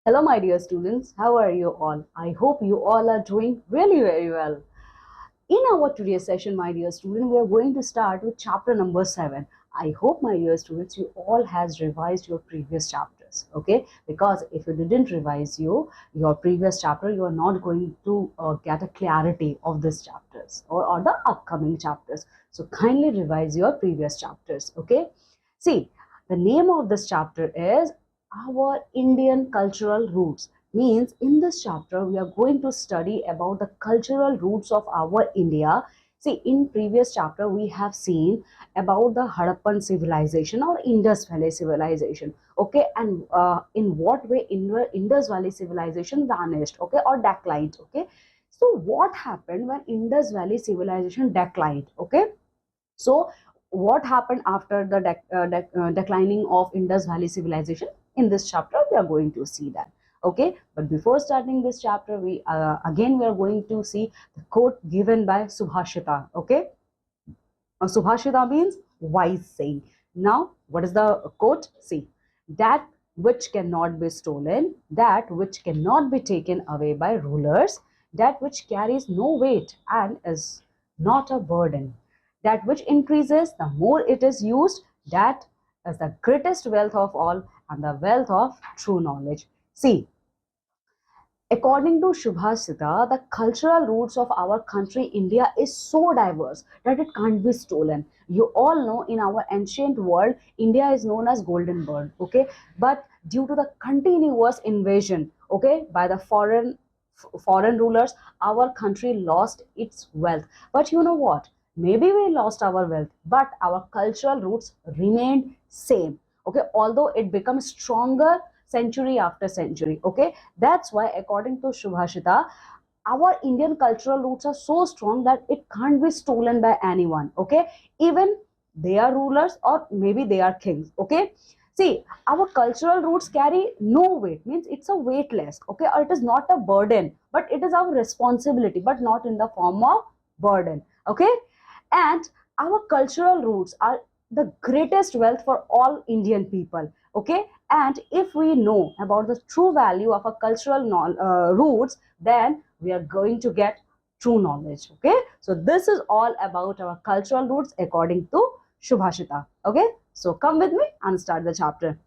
Hello, my dear students. How are you all? I hope you all are doing really very well. In our today's session, my dear student, we are going to start with chapter number 7. I hope, my dear students, you all has revised your previous chapters. Okay, because if you didn't revise your previous chapter, you are not going to get a clarity of this chapters or the upcoming chapters. So kindly revise your previous chapters. Okay, see, the name of this chapter is our Indian cultural roots. Means in this chapter we are going to study about the cultural roots of our India. See, in previous chapter we have seen about the Harappan civilization or Indus Valley civilization. Okay, and in what way Indus Valley civilization vanished, okay, or declined. Okay, so what happened when Indus Valley civilization declined? Okay, so, what happened after the declining of Indus Valley civilization? In this chapter, we are going to see that. Okay, but before starting this chapter, we are going to see the quote given by Subhashita. Okay, Subhashita means wise saying. Now, what is the quote? See, that which cannot be stolen, that which cannot be taken away by rulers, that which carries no weight and is not a burden, that which increases the more it is used, that is the greatest wealth of all and the wealth of true knowledge. See, according to Shubhasita, the cultural roots of our country, India, is so diverse that it can't be stolen. You all know in our ancient world, India is known as Golden Bird, okay? But due to the continuous invasion, okay, by the foreign rulers, our country lost its wealth. But you know what? Maybe we lost our wealth, but our cultural roots remained same. Okay, although it becomes stronger century after century. Okay, that's why, according to Shubhashita, our Indian cultural roots are so strong that it can't be stolen by anyone. Okay, even they are rulers or maybe they are kings. Okay, see, our cultural roots carry no weight, means it's a weightless. Okay, or it is not a burden, but it is our responsibility, but not in the form of burden. Okay, and our cultural roots are the greatest wealth for all Indian people. Okay, and if we know about the true value of our cultural roots, then we are going to get true knowledge. Okay, so this is all about our cultural roots according to Shubhashita. Okay, so come with me and start the chapter.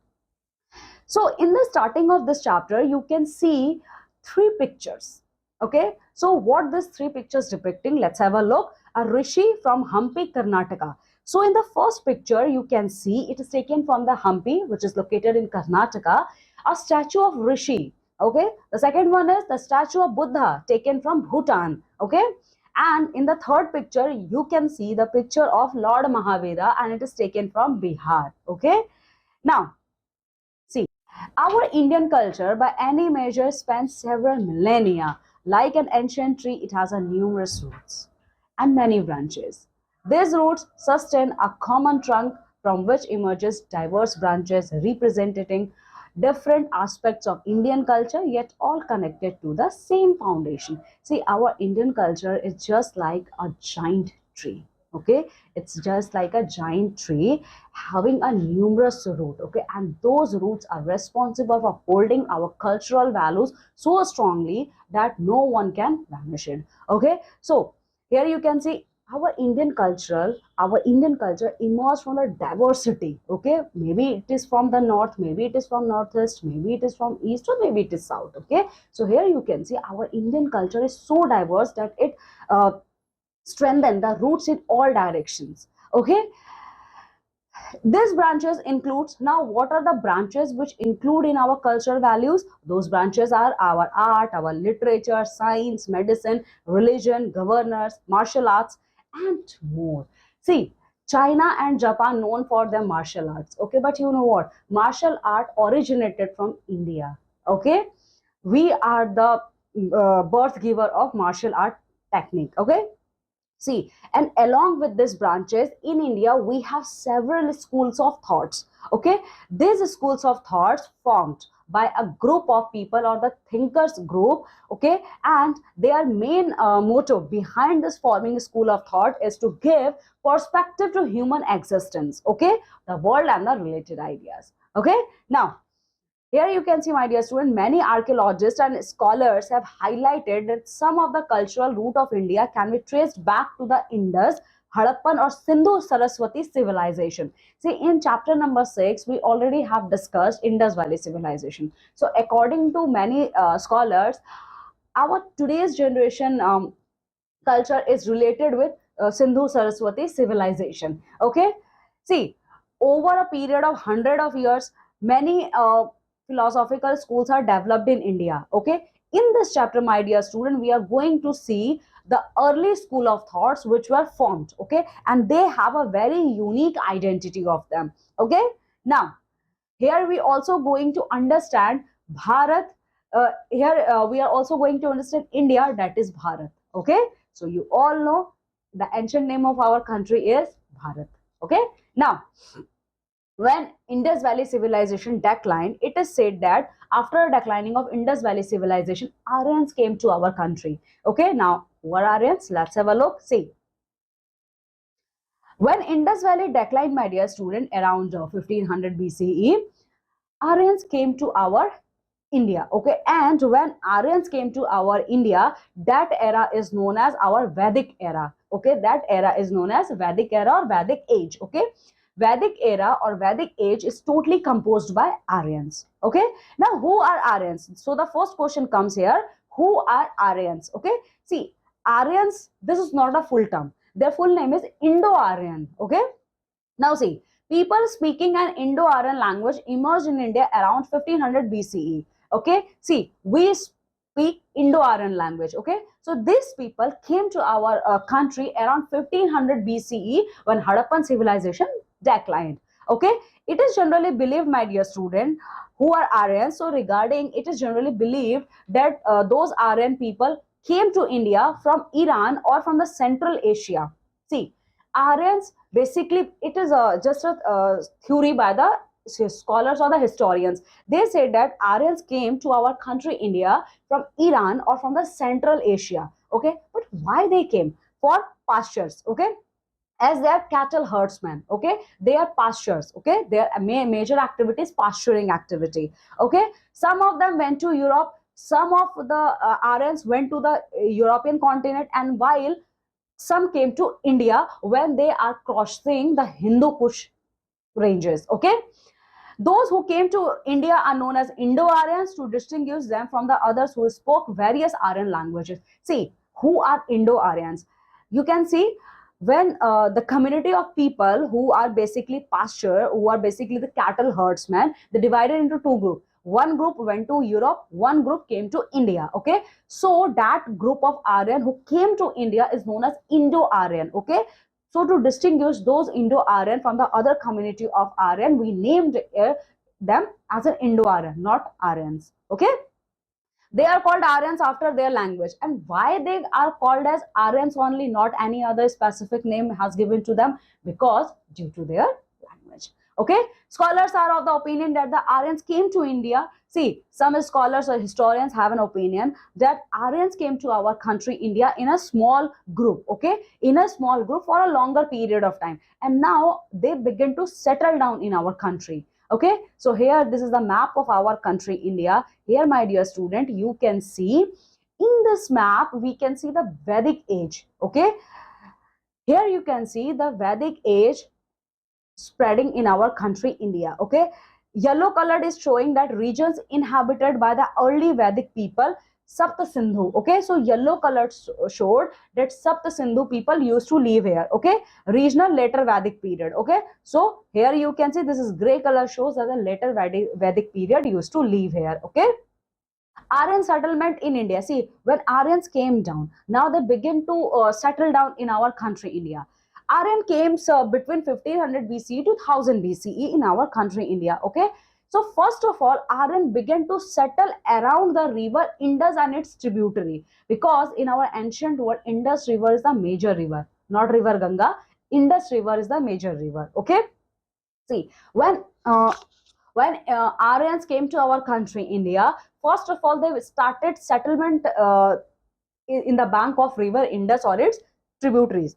So in the starting of this chapter, you can see three pictures. Okay, so what these three pictures depicting? Let's have a look. A rishi from Hampi, Karnataka. So in the first picture, you can see it is taken from the Hampi, which is located in Karnataka, a statue of Rishi. Okay, the second one is the statue of Buddha taken from Bhutan. Okay, and in the third picture, you can see the picture of Lord Mahavira, and it is taken from Bihar. Okay, now see, our Indian culture, by any measure, spans several millennia. Like an ancient tree, it has a numerous roots and many branches. These roots sustain a common trunk from which emerges diverse branches representing different aspects of Indian culture, yet all connected to the same foundation. See, our Indian culture is just like a giant tree. Okay, it's just like a giant tree having a numerous root. Okay, and those roots are responsible for holding our cultural values so strongly that no one can vanish it. Okay, so here you can see our Indian culture emerged from a diversity. Okay, maybe it is from the north, maybe it is from northeast, maybe it is from east, or maybe it is south. Okay, so here you can see our Indian culture is so diverse that it strengthen the roots in all directions. Okay, these branches includes, now what are the branches which include in our cultural values? Those branches are our art, our literature, science, medicine, religion, governors, martial arts, and more. See, China and Japan known for their martial arts. Okay, but you know what? Martial art originated from India. Okay, we are the birth giver of martial art technique. Okay, see, and along with these branches in India, we have several schools of thoughts. Okay, these schools of thoughts formed by a group of people or the thinkers group. Okay, and their main motto behind this forming school of thought is to give perspective to human existence. Okay, the world and the related ideas. Okay, now Here you can see, my dear student, many archaeologists and scholars have highlighted that some of the cultural root of India can be traced back to the Indus, Harappan or Sindhu Saraswati civilization. See, in chapter number 6, we already have discussed Indus Valley civilization. So according to many scholars, our today's generation culture is related with Sindhu Saraswati civilization. Okay, see, over a period of hundred of years, many philosophical schools are developed in India. Okay, in this chapter, my dear student, we are going to see the early school of thoughts which were formed. Okay, and they have a very unique identity of them. Okay, now here we also going to understand Bharat. Here we are also going to understand India, that is Bharat. Okay, so you all know the ancient name of our country is Bharat. Okay, now when Indus Valley civilization declined, it is said that after declining of Indus Valley civilization, Aryans came to our country. Okay, now who are Aryans? Let's have a look. See, when Indus Valley declined, my dear student, around 1500 BCE, Aryans came to our India. Okay, and when Aryans came to our India, that era is known as our Vedic era. Okay, that era is known as Vedic era or Vedic age. Okay, Vedic era or Vedic age is totally composed by Aryans. Okay, now who are Aryans? So the first question comes here: who are Aryans? Okay, see, Aryans, this is not a full term. Their full name is Indo-Aryan. Okay, now see, people speaking an Indo-Aryan language emerged in India around 1500 BCE. Okay, see, we speak Indo-Aryan language. Okay, so these people came to our country around 1500 BCE when Harappan civilization declined. Okay, it is generally believed, my dear student, who are Aryans. So regarding, it is generally believed that those Aryan people came to India from Iran or from the Central Asia. See, Aryans, basically, it is just a theory by the scholars or the historians. They said that Aryans came to our country India from Iran or from the Central Asia. Okay, but why they came? For pastures. Okay, as they are cattle herdsmen. Okay, they are pastures. Okay, their major activity is pasturing activity. Okay, some of them went to Europe. Some of the Aryans went to the European continent, and while some came to India when they are crossing the Hindu Kush ranges. Okay, those who came to India are known as Indo-Aryans to distinguish them from the others who spoke various Aryan languages. See, who are Indo-Aryans? You can see when the community of people who are basically pasture, who are basically the cattle herdsmen, they divided into two groups. One group went to Europe, one group came to India. Okay, so that group of Aryan who came to India is known as Indo-Aryan. Okay, so to distinguish those Indo-Aryan from the other community of Aryan, we named them as an Indo-Aryan, not Aryans. Okay, they are called Aryans after their language. And why they are called as Aryans only, not any other specific name has given to them? Because due to their language. Okay, scholars are of the opinion that the Aryans came to India. See, some scholars or historians have an opinion that Aryans came to our country India in a small group. Okay, in a small group for a longer period of time, and now they begin to settle down in our country. Okay, so here this is the map of our country India. Here, my dear student, you can see in this map we can see the Vedic age. Okay, here you can see the Vedic age spreading in our country India. Okay, yellow colored is showing that regions inhabited by the early Vedic people, Sapta Sindhu. Okay, so yellow colored showed that Sapta Sindhu people used to live here. Okay, regional later Vedic period. Okay, so here you can see this is gray color shows that the later Vedic period used to live here. Okay, Aryan settlement in India. See, when Aryans came down, now they begin to settle down in our country, India. Aryan came between 1500 BCE to 1000 BCE in our country, India. Okay. So, first of all, Aryan began to settle around the river Indus and its tributary, because in our ancient world, Indus River is the major river, not River Ganga. Indus River is the major river. Okay. See, when Aryans came to our country, India, first of all, they started settlement in the bank of river Indus or its tributaries.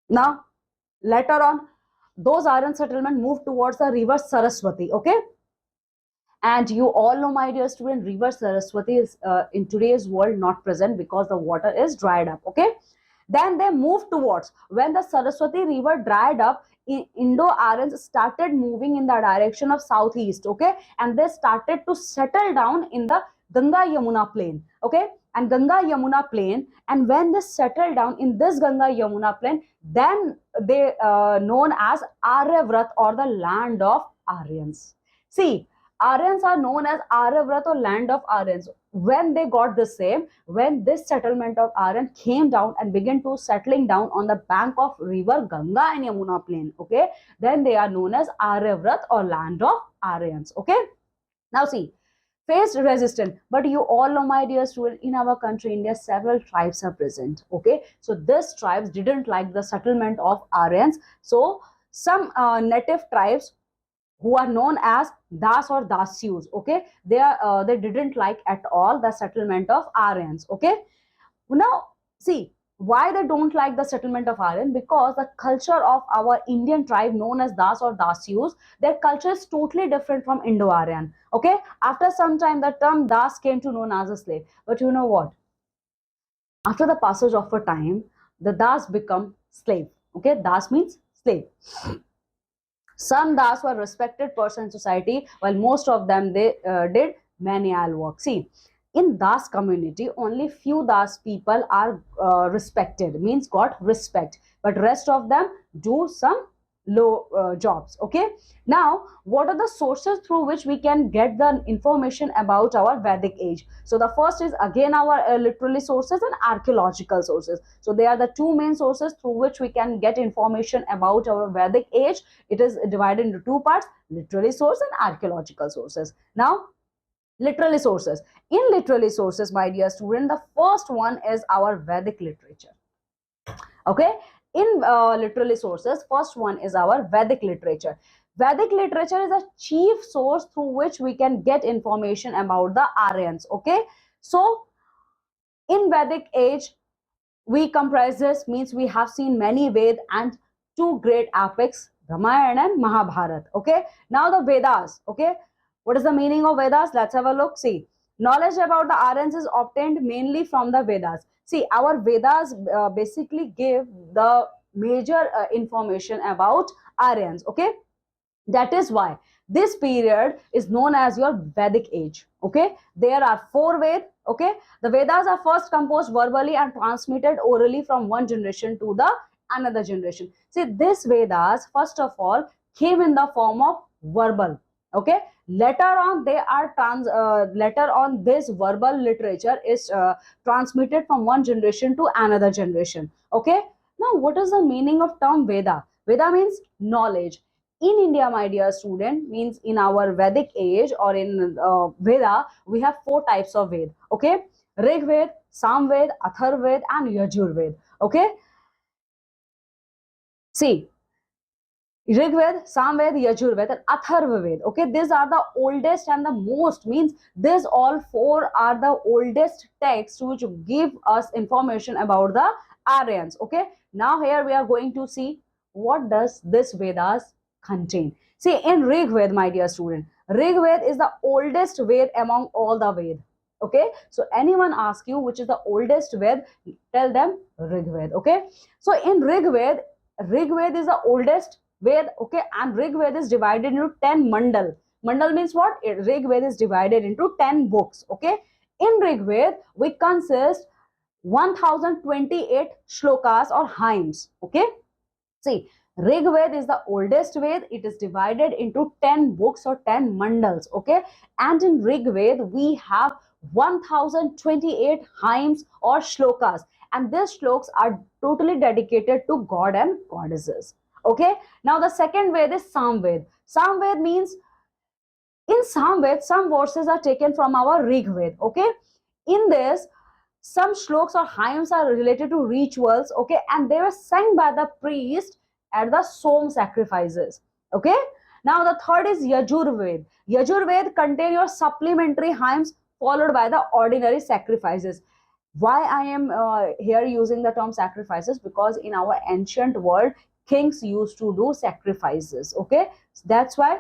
Now, later on, those Aryan settlement moved towards the river Saraswati. Okay, And you all know, my dear student, river Saraswati is in today's world not present because the water is dried up. Okay. Then they moved towards, when the Saraswati river dried up, Indo-Aryans started moving in the direction of southeast. Okay. And they started to settle down in the Ganga Yamuna plain. Okay. And Ganga Yamuna plain, and when they settled down in this Ganga Yamuna plain, then they known as Aryavrat, or the land of Aryans. See, Aryans are known as Aryavrat, or land of Aryans. When they got the same, when this settlement of Aryan came down and began to settling down on the bank of river Ganga and Yamuna plain, okay, then they are known as Aryavrat, or land of Aryans. Okay. Now see, faced resistance, but you all know, my dear student, in our country India, several tribes are present. Okay. So these tribes didn't like the settlement of Aryans. So some native tribes who are known as Das or Dasyus, okay, they didn't like at all the settlement of Aryans. Okay. Now see, why they don't like the settlement of Aryan? Because the culture of our Indian tribe known as Das or Dasyus, their culture is totally different from Indo-Aryan. Okay. After some time, the term Das came to known as a slave. But you know what, after the passage of a time, the Das become slave. Okay. Das means slave. Some Das were respected person in society, while most of them they did menial work. See, in Das community, only few Das people are respected, means got respect, but rest of them do some low jobs. Okay. Now, what are the sources through which we can get the information about our Vedic age? So the first is again our literary sources and archaeological sources. So they are the two main sources through which we can get information about our Vedic age. It is divided into two parts: literary source and archaeological sources. Now, literary sources. In literary sources, my dear student, the first one is our Vedic literature. Okay. In literary sources, first one is our Vedic literature. Vedic literature is a chief source through which we can get information about the Aryans. Okay. So in Vedic age, we comprise this, means we have seen many Ved and two great epics, Ramayana and Mahabharata. Okay. Now the Vedas. Okay. What is the meaning of Vedas? Let's have a look. See, knowledge about the Aryans is obtained mainly from the Vedas. See, our Vedas basically give the major information about Aryans. Okay. That is why this period is known as your Vedic age. Okay. There are four Ved. Okay. The Vedas are first composed verbally and transmitted orally from one generation to the another generation. See, this Vedas, first of all, came in the form of verbal. Okay. Later on, later on, this verbal literature is transmitted from one generation to another generation. Okay. Now, what is the meaning of term Veda? Veda means knowledge. In India, my dear student, means in our Vedic age, or in Veda, we have four types of Ved. Okay. Rig Ved, Sam Ved, Athar Ved, and Yajur Ved. Okay. See, Rig Ved, Samved, Yajur Ved, and Atharva Ved. Okay, these are the oldest and the most, means these all four are the oldest texts which give us information about the Aryans. Okay, now here we are going to see what does this Vedas contain. See, in Rig Ved, my dear student, Rig Ved is the oldest Ved among all the Ved. Okay, so anyone ask you which is the oldest Ved, tell them Rig Ved. Okay, so in Rig Ved is the oldest Ved. Okay, and Rig Ved is divided into 10 mandal. Mandal means what? Rig Ved is divided into 10 books. Okay, in Rig Ved we consist 1028 shlokas or hymns. Okay, see, Rig Ved is the oldest Ved. It is divided into 10 books or 10 mandals. Okay, and in Rig Ved we have 1028 hymns or shlokas, and these shlokas are totally dedicated to God and goddesses. Okay, now the second Ved is Samved. Samved means in Samved some verses are taken from our Rig Ved. Okay, in this some shlokas or hymns are related to rituals. Okay, and they were sung by the priest at the Som sacrifices. Okay, now the third is Yajur Ved. Yajur Ved contain your supplementary hymns followed by the ordinary sacrifices. Why I am here using the term sacrifices? Because in our ancient world, kings used to do sacrifices. Okay, so that's why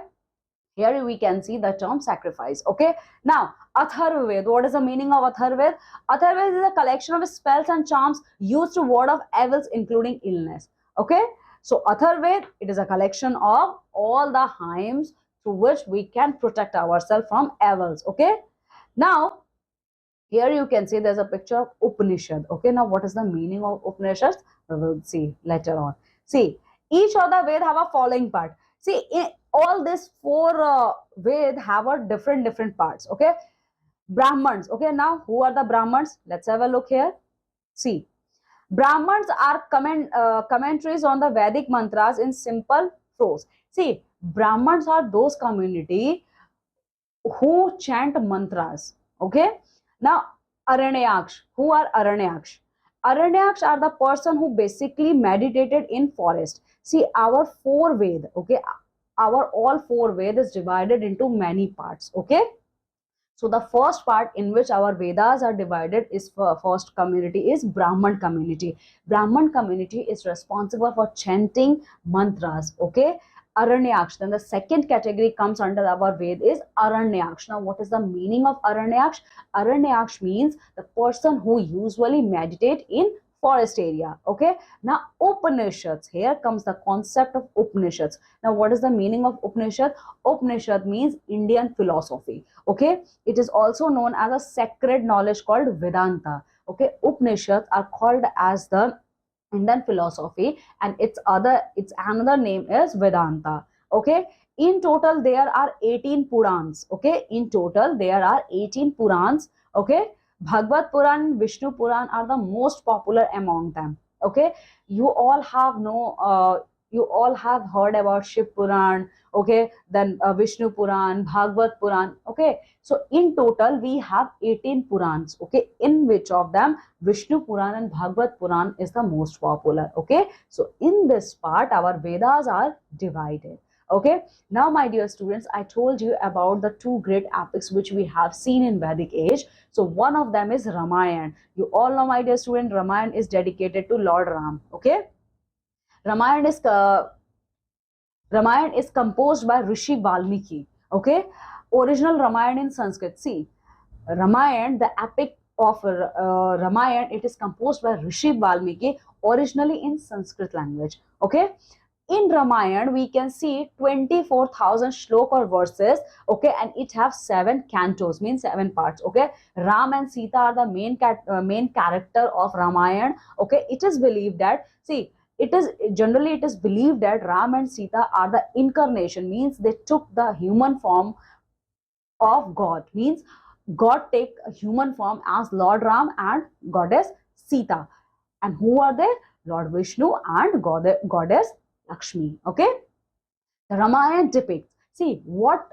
Here we can see the term sacrifice. Okay. Now, Atharvaved. What is the meaning of Atharvaved? Atharvaved is a collection of spells and charms used to ward off evils, including illness. Okay. So, Atharvaved, it is a collection of all the hymns through which we can protect ourselves from evils. Okay. Now, here you can see there's a picture of Upanishad. Okay. Now, what is the meaning of Upanishads? We will see later on. See, each of the Ved have a following part. See, all these four Ved have a different parts. Okay. Brahmans. Okay. Now, who are the Brahmans? Let's have a look here. See, Brahmans are commentaries on the Vedic mantras in simple prose. See, Brahmans are those community who chant mantras. Okay. Now, Aranyaksh. Who are Aranyaksh? Aranyaksh are the person who basically meditated in forest. See, our four Ved, okay, our all four Ved is divided into many parts. Okay. So the first part in which our Vedas are divided is for first community is Brahman community. Brahman community is responsible for chanting mantras. Okay. Aranyaksh. Then the second category comes under our Ved is Aranyaksh. Now, what is the meaning of Aranyaksh? Aranyaksh means the person who usually meditate in forest area. Okay. Now, Upanishads. Here comes the concept of Upanishads. Now, what is the meaning of Upanishad? Upanishad means Indian philosophy. Okay. It is also known as a sacred knowledge called Vedanta. Okay. Upanishads are called as the Indian philosophy, and its another name is Vedanta. Okay. In total, there are 18 Purans. Okay. In total, there are 18 Purans. Okay. Bhagavad Puran, Vishnu Puran are the most popular among them. Okay. You all have heard about Shiv Puran. Okay. Then Vishnu Puran, Bhagavad Puran. Okay. So in total, we have 18 Purans. Okay. In which of them Vishnu Puran and Bhagavad Puran is the most popular. Okay. So in this part, our Vedas are divided. Okay. Now, my dear students, I told you about the two great epics which we have seen in Vedic age. So one of them is Ramayana. You all know, my dear student, Ramayana is dedicated to Lord Ram. Okay. Ramayana is composed by Rishi Valmiki. Okay. Original Ramayana in Sanskrit. See, Ramayana, the epic of Ramayana, it is composed by Rishi Valmiki, originally in Sanskrit language. Okay. In Ramayana, we can see 24,000 shloka or verses. Okay. And it has 7 cantos, means 7 parts. Okay. Ram and Sita are the main character of Ramayana. Okay. It is believed that, see, it is believed that Ram and Sita are the incarnation, means they took the human form of God, means God take a human form as Lord Ram and Goddess Sita. And who are they? Lord Vishnu and Goddess Lakshmi. Okay. The Ramayana depicts, see, what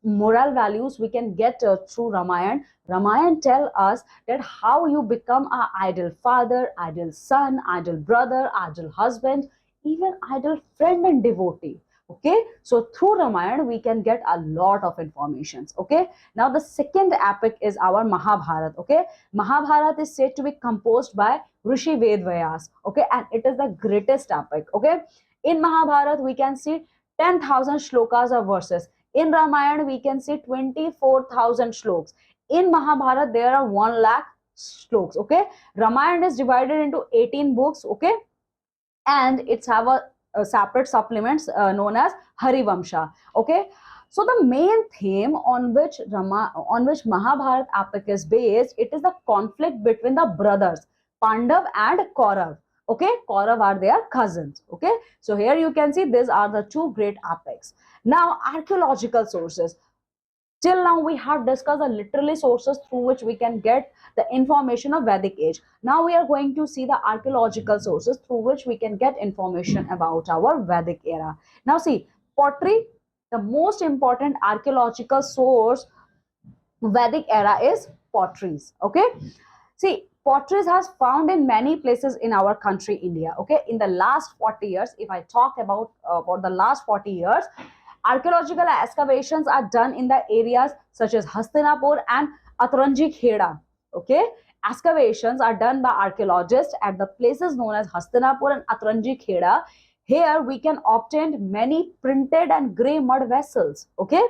moral values we can get through Ramayana. Ramayana tell us that how you become an ideal father, ideal son, ideal brother, ideal husband, even ideal friend and devotee. Okay. So through Ramayana, we can get a lot of informations. Okay. Now, the second epic is our Mahabharata. Okay. Mahabharata is said to be composed by Rishi Vedvyas. Okay. And it is the greatest epic. Okay. In Mahabharata, we can see 10,000 shlokas or verses. In Ramayana, we can see 24,000 shloks. In Mahabharata, there are 1 lakh shloks. Okay. Ramayana is divided into 18 books. Okay. And it's have a separate supplements known as Harivamsha. Okay. So the main theme on which Mahabharata epic is based, it is the conflict between the brothers Pandav and Kaurav. Okay, Kaurav are their cousins. Okay, so here you can see these are the two great epics. Now, archaeological sources. Till now, we have discussed the literary sources through which we can get the information of Vedic age. Now, we are going to see the archaeological sources through which we can get information about our Vedic era. Now, see, pottery, the most important archaeological source Vedic era is potteries. Okay, see, potteries has found in many places in our country, India. Okay, in the last 40 years, if I talk about for the last 40 years, archaeological excavations are done in the areas such as Hastinapur and Atranji Kheda. Okay, excavations are done by archaeologists at the places known as Hastinapur and Atranji Kheda. Here we can obtain many printed and grey mud vessels. Okay,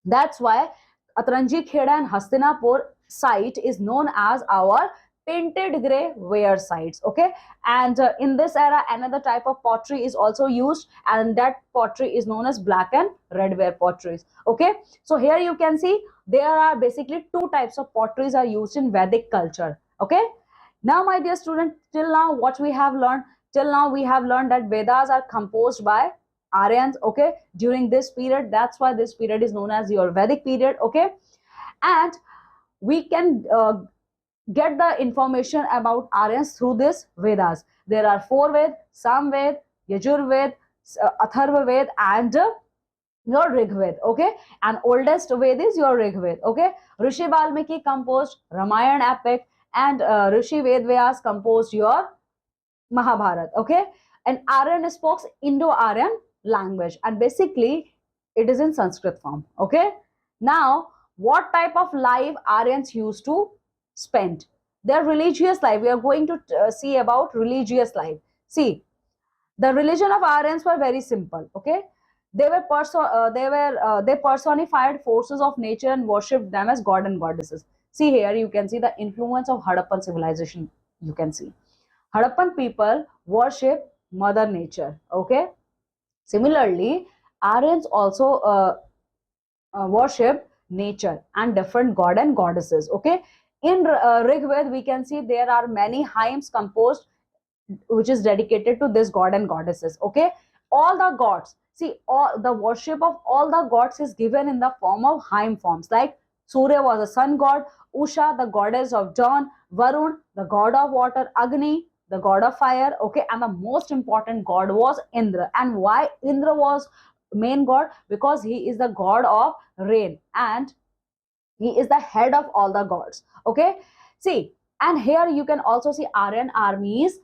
that's why Atranji Kheda and Hastinapur site is known as our painted grey ware sites. Okay, and in this era, another type of pottery is also used, and that pottery is known as black and red ware potteries. Okay, so here you can see there are basically two types of potteries are used in Vedic culture. Okay, now my dear student, till now what we have learned, till now we have learned that Vedas are composed by Aryans. Okay, during this period, that's why this period is known as your Vedic period. Okay, and we can get the information about Aryans through this Vedas. There are four Ved: Samved, Yajurved, Atharva Ved, and your Rigved. Okay, and oldest Ved is your Rigved. Okay, Rishi Valmiki composed Ramayana epic, and Rishi Vedvyas composed your Mahabharat. Okay, and Aryan speaks Indo-Aryan language, and basically it is in Sanskrit form. Okay, now what type of life Aryans used to spend? Their religious life. We are going to see about religious life. See, the religion of Aryans were very simple. Okay, they personified forces of nature and worshipped them as god and goddesses. See here, you can see the influence of Harappan civilization. You can see Harappan people worship Mother Nature. Okay. Similarly, Aryans also worship nature and different god and goddesses. Okay. In Rig Veda, we can see there are many hymns composed which is dedicated to this god and goddesses. Okay. All the gods. See, all the worship of all the gods is given in the form of hymn forms. Like Surya was a sun god, Usha, the goddess of dawn, Varun, the god of water, Agni, the god of fire. Okay, and the most important god was Indra. And why Indra was main god? Because he is the god of rain and he is the head of all the gods. Okay, see, and here you can also see Aryan armies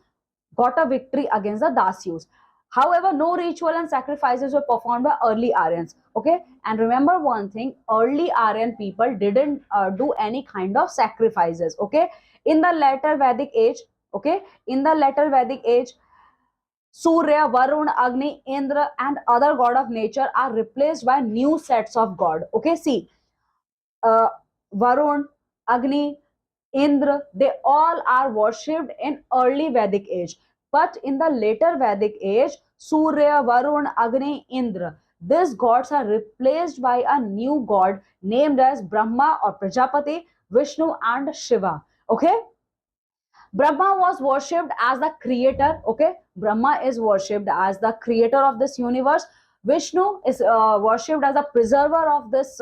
got a victory against the Dasyus. However, no ritual and sacrifices were performed by early Aryans. Okay, and remember one thing: early Aryan people didn't do any kind of sacrifices. Okay, in the later Vedic age. Okay, in the later Vedic age, Surya, Varun, Agni, Indra, and other god of nature are replaced by new sets of god. Okay, see, uh, Varun, Agni, Indra, they all are worshipped in early Vedic age. But in the later Vedic age, Surya, Varun, Agni, Indra, these gods are replaced by a new god named as Brahma or Prajapati, Vishnu, and Shiva. Okay, Brahma was worshipped as the creator. Okay, Brahma is worshipped as the creator of this universe. Vishnu is worshipped as a preserver of this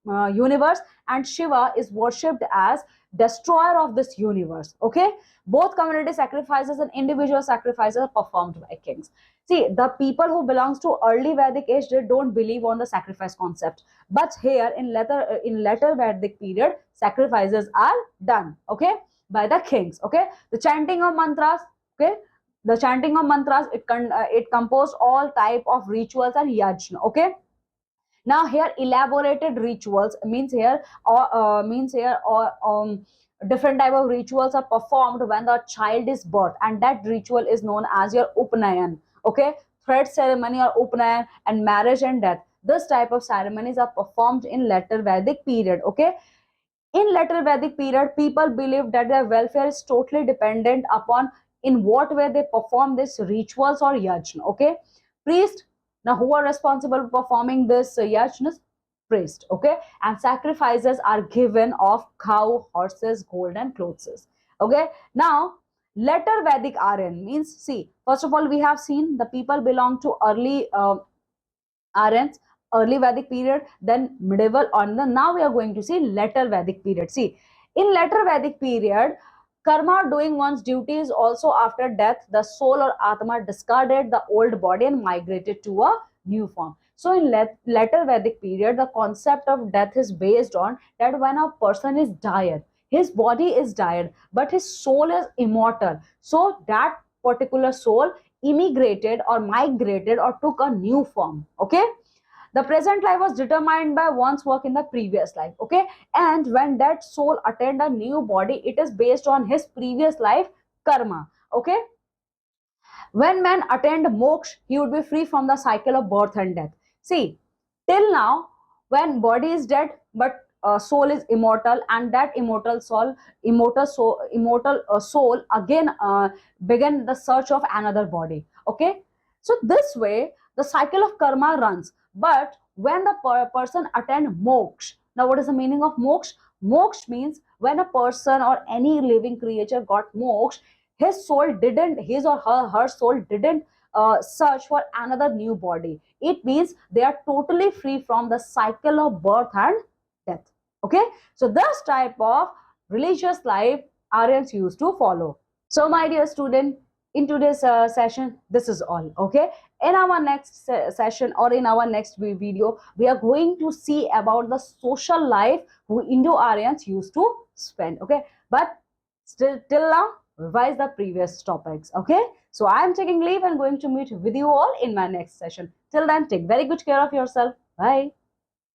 universe, and Shiva is worshipped as destroyer of this universe. Okay, both community sacrifices and individual sacrifices are performed by kings. See, the people who belongs to early Vedic age, they don't believe on the sacrifice concept, but here in later Vedic period, sacrifices are done. Okay, by the kings. Okay, the chanting of mantras. Okay, the chanting of mantras, it composed all type of rituals and yajna. Okay, now here elaborated rituals means here or different type of rituals are performed when the child is birth, and that ritual is known as your upnayan. Okay, thread ceremony or upnayan, and marriage and death, this type of ceremonies are performed in later Vedic period. Okay, in later Vedic period, people believed that their welfare is totally dependent upon in what way they perform these rituals or yajna. Okay, priest. Now, who are responsible for performing this yajnas? Priest. Okay, and sacrifices are given of cow, horses, gold, and clothes. Okay, now later Vedic Aryan means, see, first of all, we have seen the people belong to early Aryans, early Vedic period, then medieval, on the now we are going to see later Vedic period. See, in later Vedic period, karma doing one's duties also after death, the soul or atma discarded the old body and migrated to a new form. So in later Vedic period, the concept of death is based on that when a person is died, his body is died, but his soul is immortal. So that particular soul immigrated or migrated or took a new form. Okay, the present life was determined by one's work in the previous life. Okay, and when that soul attained a new body, it is based on his previous life karma. Okay, When man attained moksha, he would be free from the cycle of birth and death. See, till now, when body is dead, but soul is immortal, and that immortal soul again began the search of another body. Okay, so this way the cycle of karma runs. But when the person attend moksha, now what is the meaning of moksha? Moksha means when a person or any living creature got moksha, his or her soul didn't search for another new body. It means they are totally free from the cycle of birth and death. Okay, so this type of religious life Aryans used to follow. So my dear student, in today's session, this is all. Okay, in our next session or in our next video, we are going to see about the social life who Indo-Aryans used to spend. Okay, but still till now, revise the previous topics. Okay, so I am taking leave and going to meet with you all in my next session. Till then, take very good care of yourself. Bye.